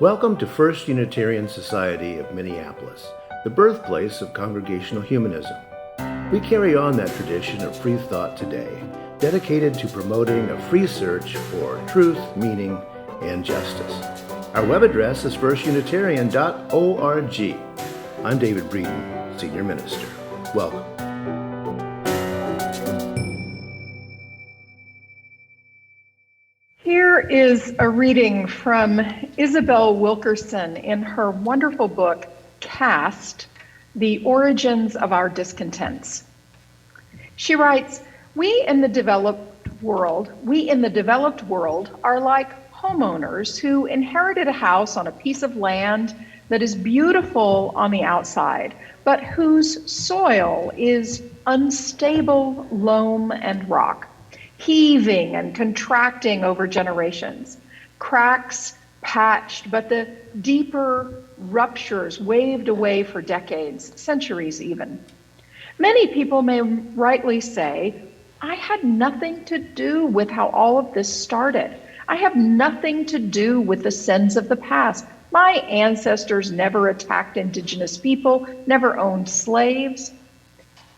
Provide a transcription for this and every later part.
Welcome to First Unitarian Society of Minneapolis, the birthplace of Congregational Humanism. We carry on that tradition of free thought today, dedicated to promoting a free search for truth, meaning, and justice. Our web address is firstunitarian.org. I'm David Breeden, Senior Minister. Welcome. Here is a reading from Isabel Wilkerson in her wonderful book, Caste: The Origins of Our Discontents. She writes, we in the developed world are like homeowners who inherited a house on a piece of land that is beautiful on the outside, but whose soil is unstable loam and rock, heaving and contracting over generations, cracks patched, but the deeper ruptures waved away for decades, centuries even. Many people may rightly say, I had nothing to do with how all of this started. I have nothing to do with the sins of the past. My ancestors never attacked indigenous people, never owned slaves.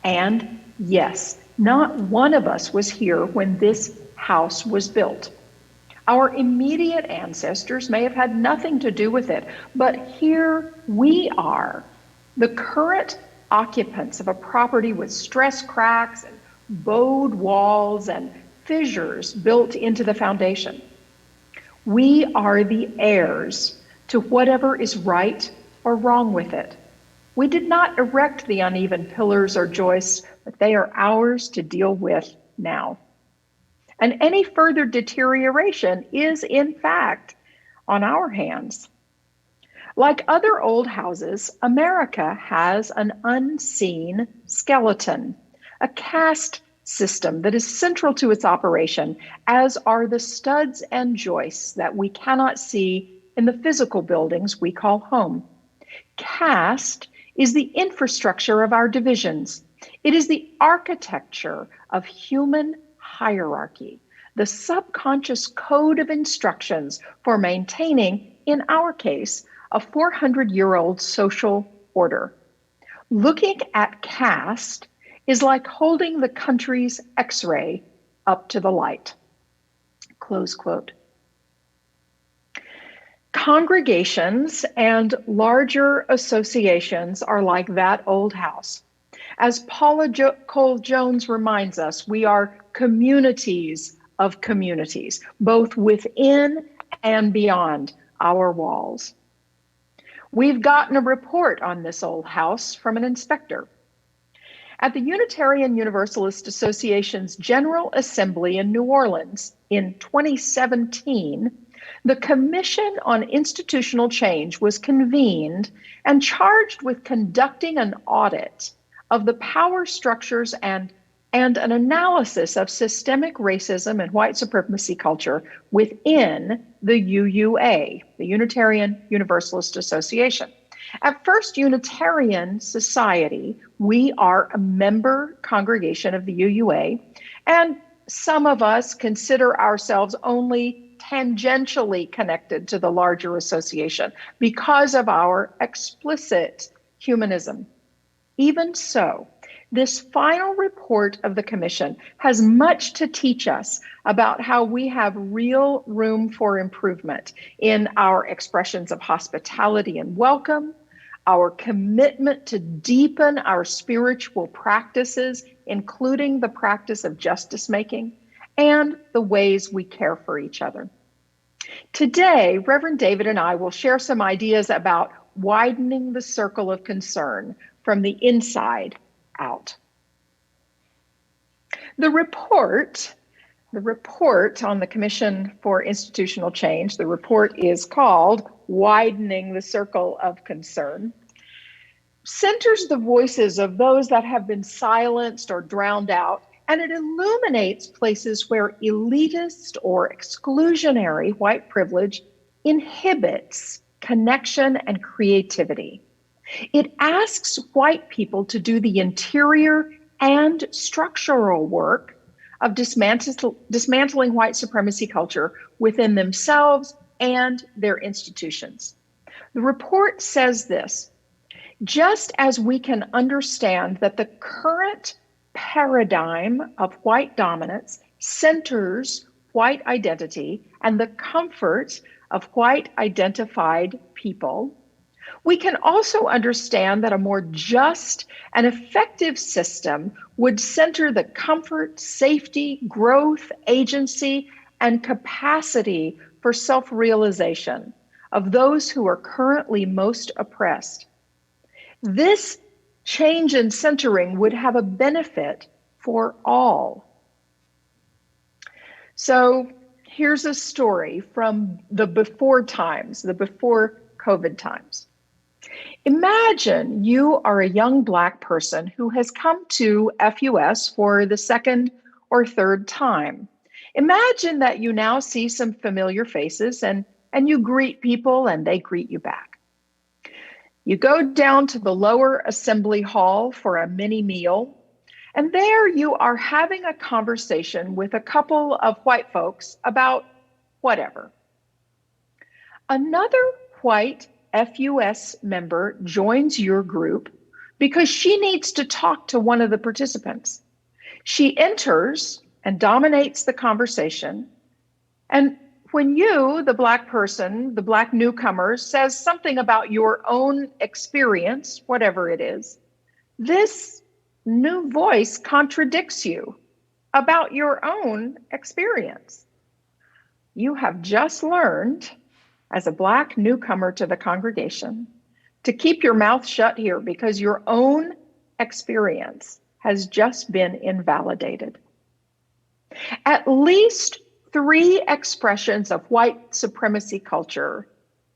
And yes, not one of us was here when this house was built. Our immediate ancestors may have had nothing to do with it, but here we are, the current occupants of a property with stress cracks and bowed walls and fissures built into the foundation. We are the heirs to whatever is right or wrong with it. We did not erect the uneven pillars or joists, but they are ours to deal with now. And any further deterioration is, in fact, on our hands. Like other old houses, America has an unseen skeleton, a caste system that is central to its operation, as are the studs and joists that we cannot see in the physical buildings we call home. Caste is the infrastructure of our divisions. It is the architecture of human hierarchy, the subconscious code of instructions for maintaining, in our case, a 400-year-old social order. Looking at caste is like holding the country's X-ray up to the light. Close quote. Congregations and larger associations are like that old house. As Paula Cole-Jones reminds us, we are communities of communities, both within and beyond our walls. We've gotten a report on this old house from an inspector. At the Unitarian Universalist Association's General Assembly in New Orleans in 2017, the Commission on Institutional Change was convened and charged with conducting an audit of the power structures and an analysis of systemic racism and white supremacy culture within the UUA, the Unitarian Universalist Association. At First Unitarian Society, we are a member congregation of the UUA, and some of us consider ourselves only tangentially connected to the larger association because of our explicit humanism. Even so, this final report of the Commission has much to teach us about how we have real room for improvement in our expressions of hospitality and welcome, our commitment to deepen our spiritual practices, including the practice of justice making, and the ways we care for each other. Today, Reverend David and I will share some ideas about widening the circle of concern from the inside out. The report on the Commission for Institutional Change, the report is called Widening the Circle of Concern, centers the voices of those that have been silenced or drowned out, and it illuminates places where elitist or exclusionary white privilege inhibits connection and creativity. It asks white people to do the interior and structural work of dismantling white supremacy culture within themselves, and their institutions. The report says this: just as we can understand that the current paradigm of white dominance centers white identity and the comfort of white identified people, we can also understand that a more just and effective system would center the comfort, safety, growth, agency, and capacity for self-realization of those who are currently most oppressed. This change in centering would have a benefit for all. So here's a story from the before times, the before COVID times. Imagine you are a young Black person who has come to FUS for the second or third time. Imagine that you now see some familiar faces and you greet people and they greet you back. You go down to the lower assembly hall for a mini meal, and there you are having a conversation with a couple of white folks about whatever. Another white FUS member joins your group because she needs to talk to one of the participants. She enters and dominates the conversation. And when you, the Black person, the Black newcomer, says something about your own experience, whatever it is, this new voice contradicts you about your own experience. You have just learned, as a Black newcomer to the congregation, to keep your mouth shut here because your own experience has just been invalidated. At least 3 expressions of white supremacy culture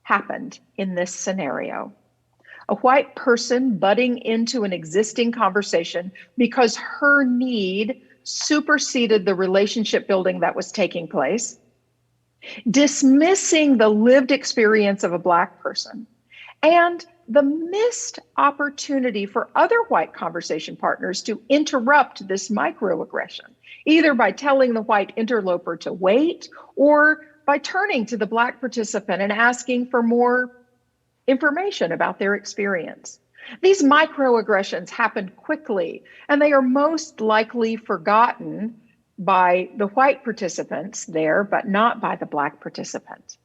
happened in this scenario. A white person butting into an existing conversation because her need superseded the relationship building that was taking place, dismissing the lived experience of a Black person, and the missed opportunity for other white conversation partners to interrupt this microaggression, either by telling the white interloper to wait or by turning to the Black participant and asking for more information about their experience. These microaggressions happen quickly, and they are most likely forgotten by the white participants there, but not by the Black participant.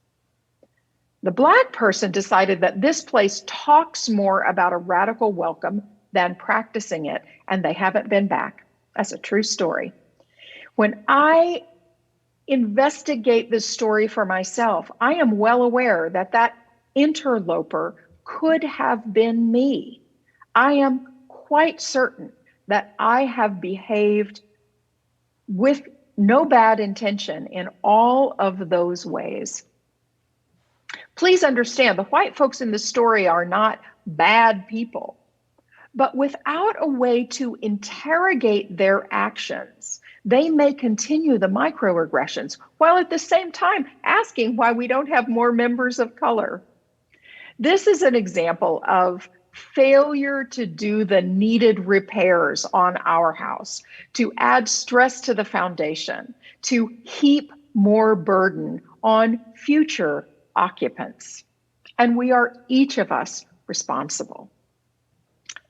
The Black person decided that this place talks more about a radical welcome than practicing it, and they haven't been back. That's a true story. When I investigate this story for myself, I am well aware that that interloper could have been me. I am quite certain that I have behaved with no bad intention in all of those ways. Please understand, the white folks in this story are not bad people, but without a way to interrogate their actions, they may continue the microaggressions while at the same time asking why we don't have more members of color. This is an example of failure to do the needed repairs on our house, to add stress to the foundation, to heap more burden on future occupants. And we are each of us responsible.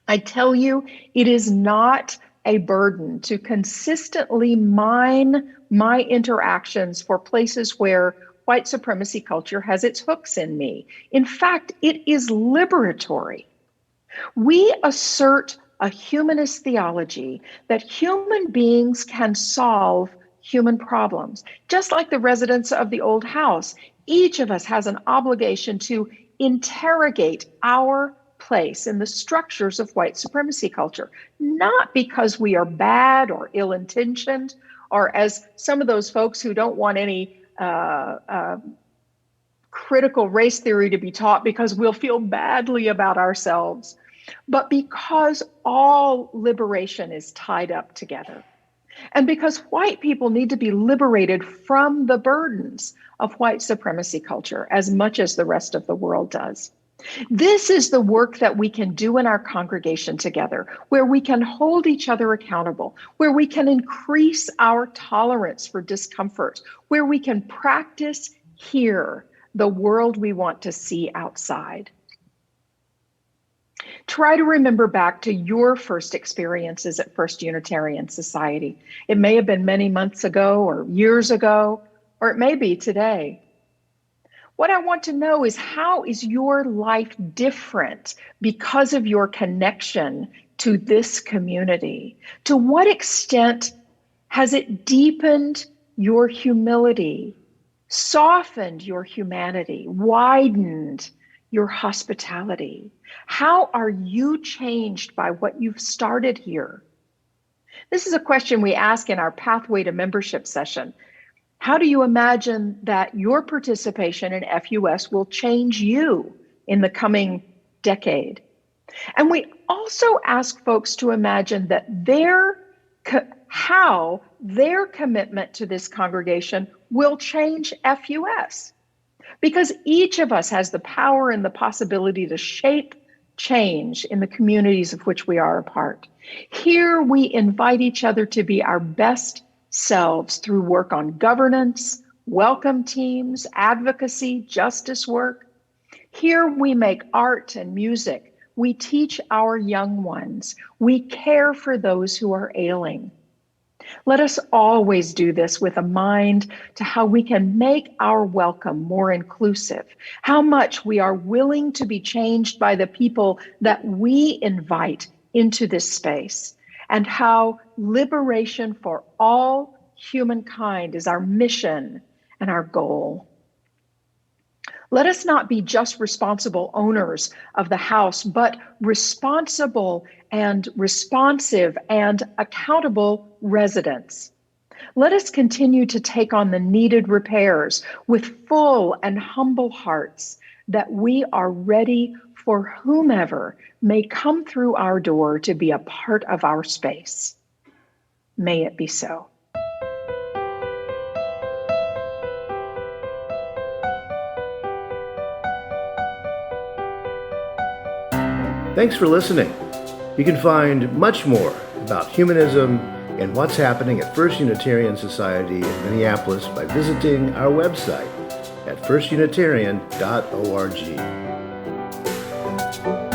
I tell you, it is not a burden to consistently mine my interactions for places where white supremacy culture has its hooks in me. In fact, it is liberatory. We assert a humanist theology that human beings can solve human problems. Just like the residents of the old house, each of us has an obligation to interrogate our place in the structures of white supremacy culture, not because we are bad or ill-intentioned, or as some of those folks who don't want any critical race theory to be taught because we'll feel badly about ourselves, but because all liberation is tied up together. And because white people need to be liberated from the burdens of white supremacy culture as much as the rest of the world does. This is the work that we can do in our congregation together, where we can hold each other accountable, where we can increase our tolerance for discomfort, where we can practice here the world we want to see outside. Try to remember back to your first experiences at First Unitarian Society. It may have been many months ago or years ago, or it may be today. What I want to know is, how is your life different because of your connection to this community? To what extent has it deepened your humility, softened your humanity, widened your hospitality? How are you changed by what you've started here? This is a question we ask in our Pathway to Membership session. How do you imagine that your participation in FUS will change you in the coming decade? And we also ask folks to imagine that how their commitment to this congregation will change FUS. Because each of us has the power and the possibility to shape change in the communities of which we are a part. Here we invite each other to be our best selves through work on governance, welcome teams, advocacy, justice work. Here we make art and music. We teach our young ones. We care for those who are ailing. Let us always do this with a mind to how we can make our welcome more inclusive, how much we are willing to be changed by the people that we invite into this space, and how liberation for all humankind is our mission and our goal. Let us not be just responsible owners of the house, but responsible and responsive and accountable residents. Let us continue to take on the needed repairs with full and humble hearts, that we are ready for whomever may come through our door to be a part of our space. May it be so. Thanks for listening. You can find much more about humanism and what's happening at First Unitarian Society in Minneapolis by visiting our website at firstunitarian.org.